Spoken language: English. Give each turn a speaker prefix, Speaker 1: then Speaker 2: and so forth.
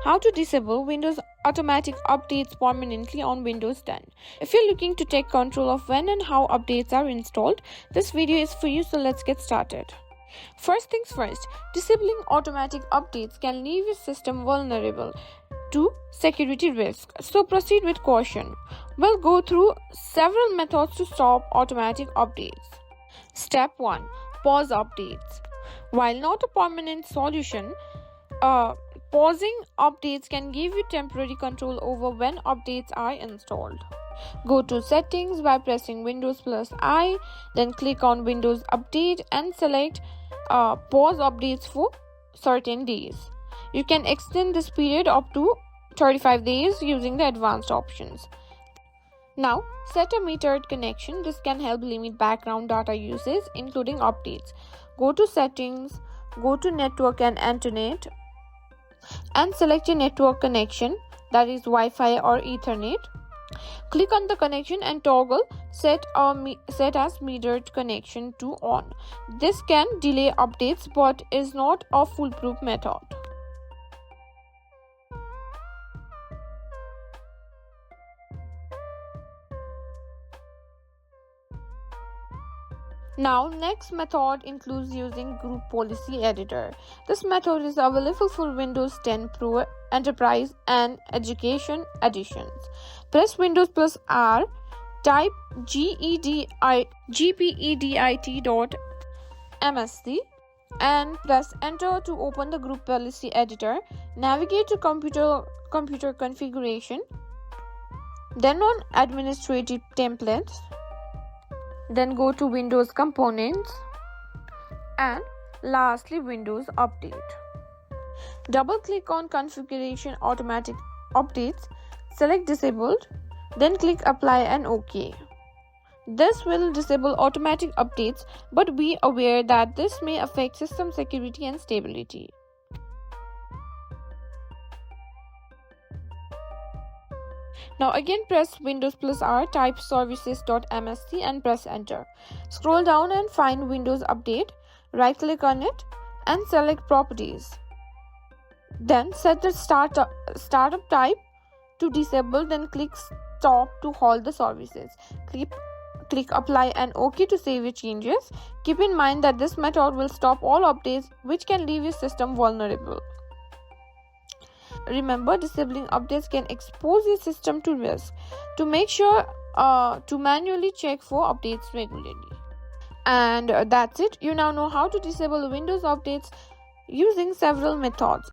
Speaker 1: How to disable Windows automatic updates permanently on Windows 10. If you're looking to take control of when and how updates are installed, this video is for you, so let's get started. First things first, disabling automatic updates can leave your system vulnerable to security risks, so proceed with caution. We'll go through several methods to stop automatic updates. Step 1. Pause updates. While not a permanent solution, pausing updates can give you temporary control over when updates are installed. Go to Settings by pressing Windows plus I, then click on Windows Update and select Pause Updates for certain days. You can extend this period up to 35 days using the advanced options. Now, set a metered connection. This can help limit background data usage, including updates. Go to Settings, go to Network and Internet, and select a network connection, that is Wi-Fi or Ethernet. Click on the connection and toggle set as metered connection to on. This can delay updates but is not a foolproof method. Now, next method includes using Group Policy Editor. This method is available for Windows 10 Pro, Enterprise and Education editions. Press Windows plus R, type gpedit.msc and press Enter to open the Group Policy Editor. Navigate to Computer Configuration, then on Administrative Templates. Then go to Windows Components and lastly Windows Update. Double click on Configuration Automatic Updates, select Disabled, then click Apply and OK. This will disable automatic updates, but be aware that this may affect system security and stability. Now again press Windows plus R, type services.msc and press Enter. Scroll down and find Windows Update, right click on it and select Properties. Then set the startup type to disable, then click Stop to halt the services. Click Apply and OK to save your changes. Keep in mind that this method will stop all updates which can leave your system vulnerable. Remember, disabling updates can expose your system to risk. To make sure to manually check for updates regularly. And that's it. You now know how to disable Windows updates using several methods.